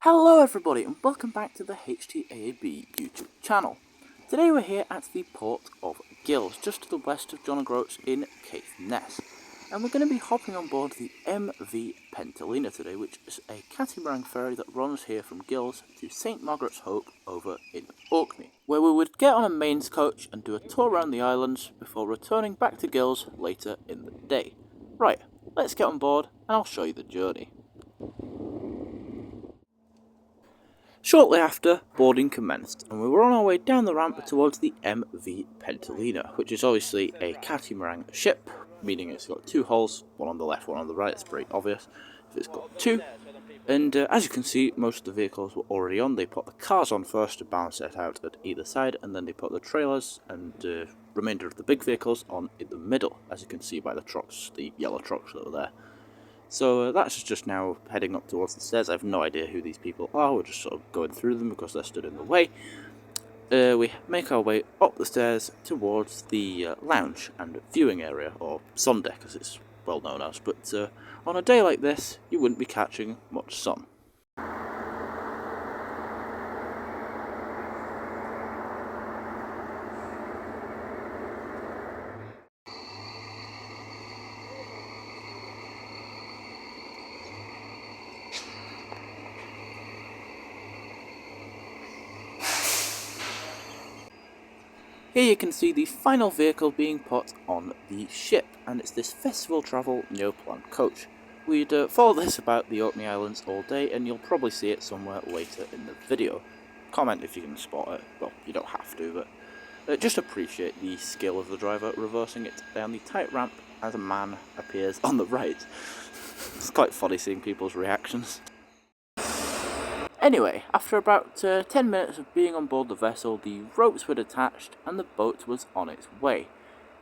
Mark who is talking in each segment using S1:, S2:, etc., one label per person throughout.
S1: Hello everybody and welcome back to the HTAAB YouTube channel. Today we're here at the port of Gills, just to the west of John O'Groats in Caithness. And we're going to be hopping on board the MV Pentalina today, which is a catamaran ferry that runs here from Gills to St Margaret's Hope over in Orkney, where we would get on a Maynes coach and do a tour around the islands before returning back to Gills later in the day. Right, let's get on board and I'll show you the journey. Shortly after, boarding commenced, and we were on our way down the ramp towards the MV Pentalina, which is obviously a catamaran ship, meaning it's got two hulls, one on the left, one on the right. It's pretty obvious if it's got two. And as you can see, most of the vehicles were already on. They put the cars on first to balance it out at either side, and then they put the trailers and the remainder of the big vehicles on in the middle, as you can see by the trucks, the yellow trucks that were there. So that's just now heading up towards the stairs. I have no idea who these people are. We're just sort of going through them because they're stood in the way. We make our way up the stairs towards the lounge and viewing area, or sun deck as it's well known as. But on a day like this, you wouldn't be catching much sun. Here you can see the final vehicle being put on the ship, and it's this Festival Travel Neoplan coach. We'd follow this about the Orkney Islands all day, and you'll probably see it somewhere later in the video. Comment if you can spot it. Well, you don't have to, but just appreciate the skill of the driver reversing it down the tight ramp as a man appears on the right. It's quite funny seeing people's reactions. Anyway, after about 10 minutes of being on board the vessel, the ropes were detached and the boat was on its way.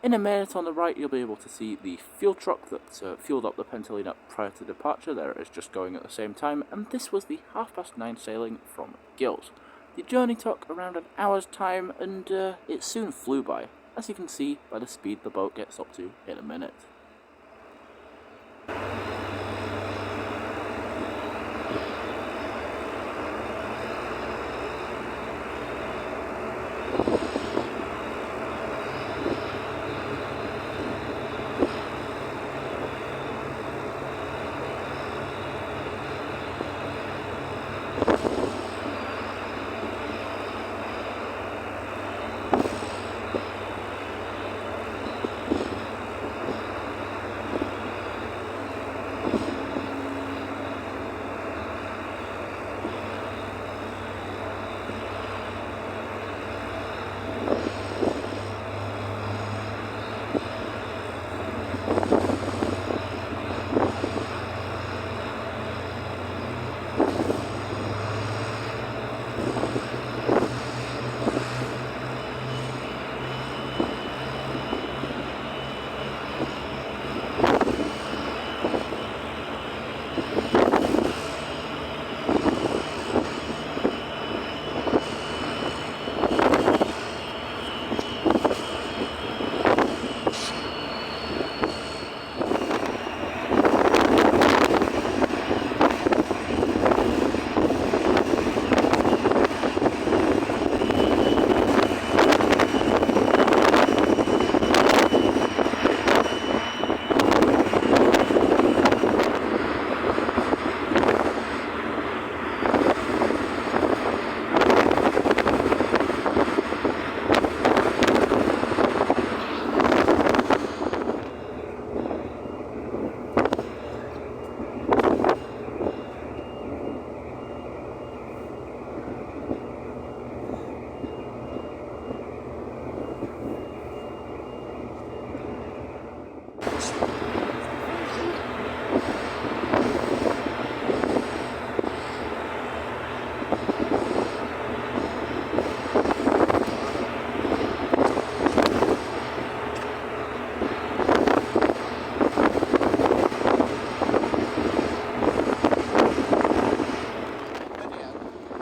S1: In a minute on the right, you'll be able to see the fuel truck that fueled up the Pentalina prior to departure. There it is, just going at the same time, and this was the 9:30 sailing from Gills. The journey took around an hour's time, and it soon flew by, as you can see by the speed the boat gets up to in a minute.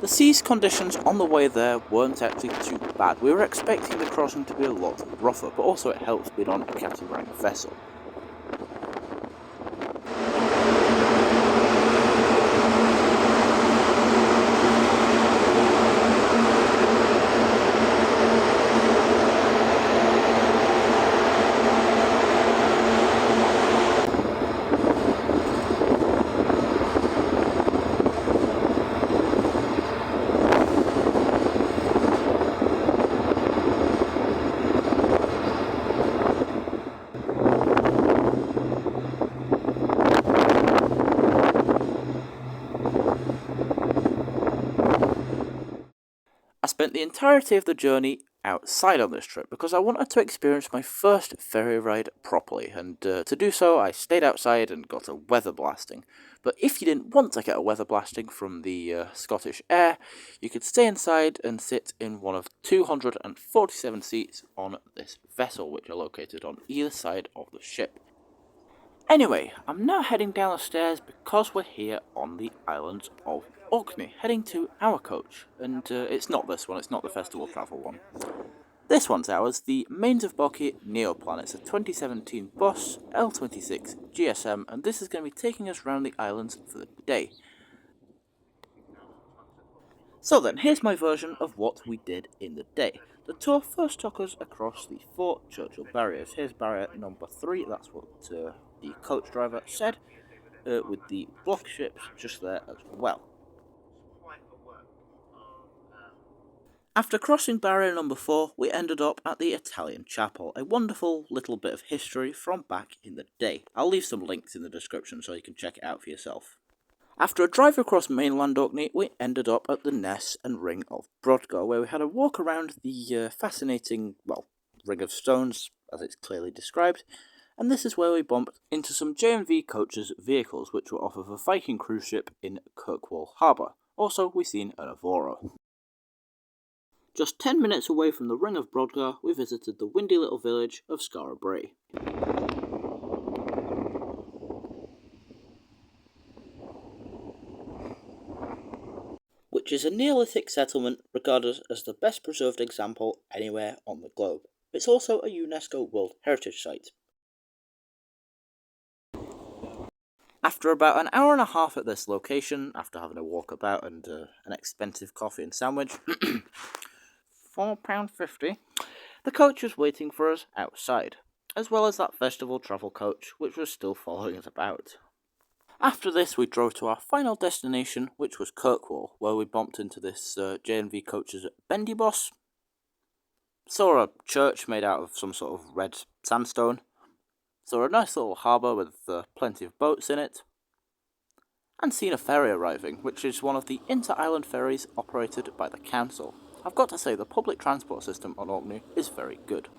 S1: The seas conditions on the way there weren't actually too bad. We were expecting the crossing to be a lot rougher, but also it helps being on a catamaran vessel. spent the entirety of the journey outside on this trip because I wanted to experience my first ferry ride properly, and to do so I stayed outside and got a weather blasting. But if you didn't want to get a weather blasting from the Scottish air, you could stay inside and sit in one of 247 seats on this vessel, which are located on either side of the ship. Anyway, I'm now heading down the stairs because we're here on the island of Orkney, heading to our coach, and it's not this one, it's not the festival travel one. This one's ours, the Maynes Coaches Neoplan. It's a 2017 bus, L26 GSM, and this is going to be taking us around the islands for the day. So then, here's my version of what we did in the day. The tour first took us across the 4 Churchill barriers. Here's barrier number 3, that's what the coach driver said, with the block ships just there as well. After crossing barrier number 4, we ended up at the Italian chapel, a wonderful little bit of history from back in the day. I'll leave some links in the description so you can check it out for yourself. After a drive across mainland Orkney, we ended up at the Ness and Ring of Brodgar, where we had a walk around the fascinating, ring of stones, as it's clearly described, and this is where we bumped into some J&V Coaches vehicles, which were off of a Viking cruise ship in Kirkwall Harbour. Also, we seen an Avora. Just 10 minutes away from the Ring of Brodgar, we visited the windy little village of Skara Brae, which is a Neolithic settlement regarded as the best preserved example anywhere on the globe. It's also a UNESCO World Heritage Site. After about an hour and a half at this location, after having a walk about and an expensive coffee and sandwich, £4.50, the coach was waiting for us outside, as well as that festival travel coach which was still following us about. After this, we drove to our final destination, which was Kirkwall, where we bumped into this J&V Coaches bendy boss, saw a church made out of some sort of red sandstone, saw a nice little harbour with plenty of boats in it, and seen a ferry arriving, which is one of the inter-island ferries operated by the council. I've got to say, the public transport system on Orkney is very good.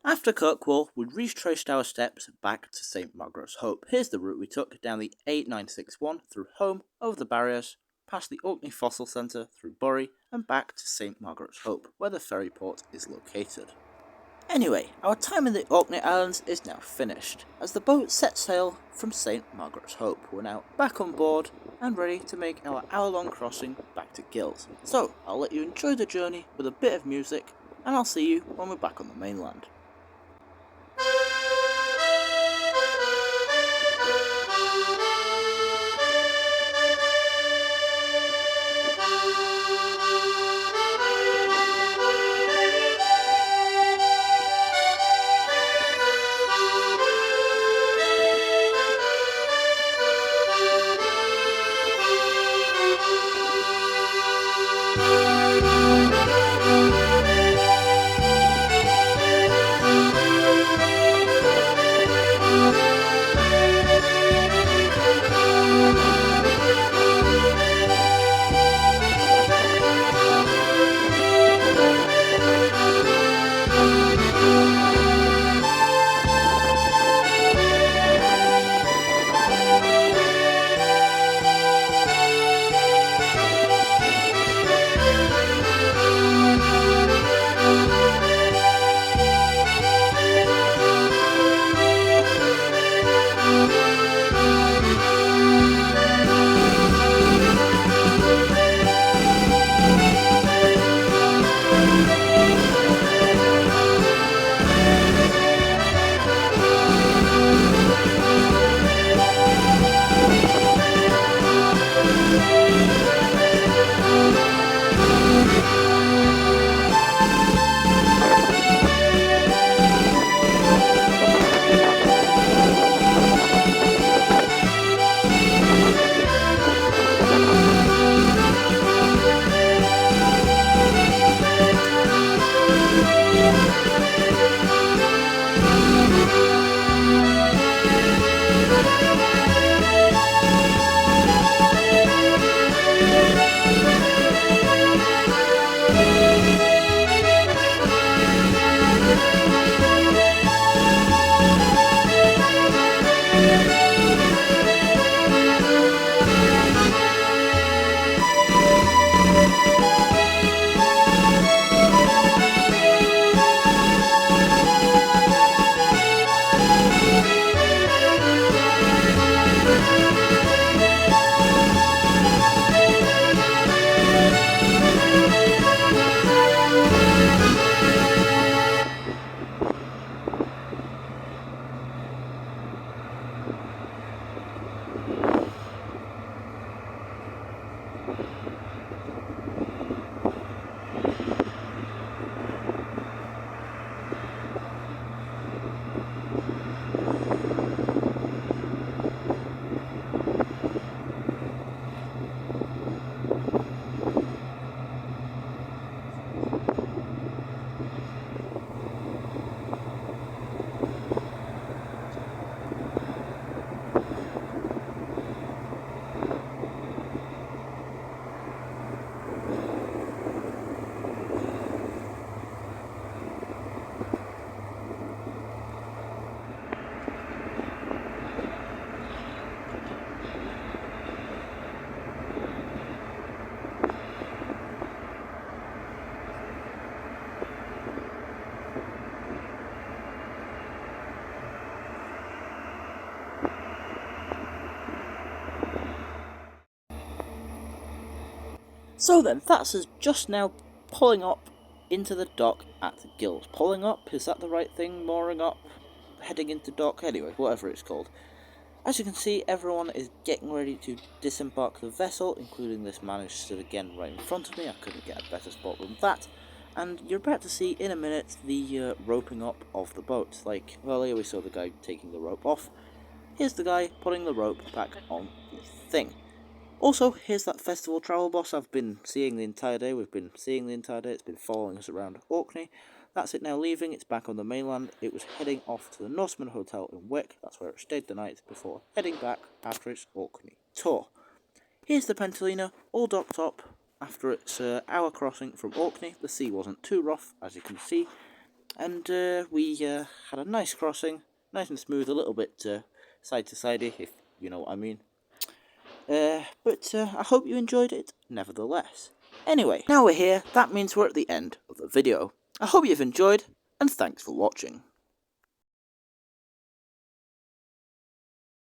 S1: After Kirkwall, we retraced our steps back to St Margaret's Hope. Here's the route we took down the A961 through Home, over the barriers, past the Orkney Fossil Centre, through Bury, and back to St Margaret's Hope, where the ferry port is located. Anyway, our time in the Orkney Islands is now finished, as the boat set sail from St Margaret's Hope. We're now back on board and ready to make our hour-long crossing back to Gills. So, I'll let you enjoy the journey with a bit of music, and I'll see you when we're back on the mainland. So then, that's us just now pulling up into the dock at the Gills. Pulling up, is that the right thing? Mooring up, heading into dock, anyway, whatever it's called. As you can see, everyone is getting ready to disembark the vessel, including this man who stood again right in front of me. I couldn't get a better spot than that. And you're about to see in a minute the roping up of the boat. Like earlier we saw the guy taking the rope off. Here's the guy putting the rope back on the thing. Also, here's that festival travel bus I've been seeing the entire day. We've been seeing the entire day. It's been following us around Orkney. That's it now leaving. It's back on the mainland. It was heading off to the Norseman Hotel in Wick. That's where it stayed the night before heading back after its Orkney tour. Here's the Pentalina, all docked up after its hour crossing from Orkney. The sea wasn't too rough, as you can see. And we had a nice crossing, nice and smooth, a little bit side to sidey, if you know what I mean. But I hope you enjoyed it, nevertheless. Anyway, now we're here, that means we're at the end of the video. I hope you've enjoyed, and thanks for watching.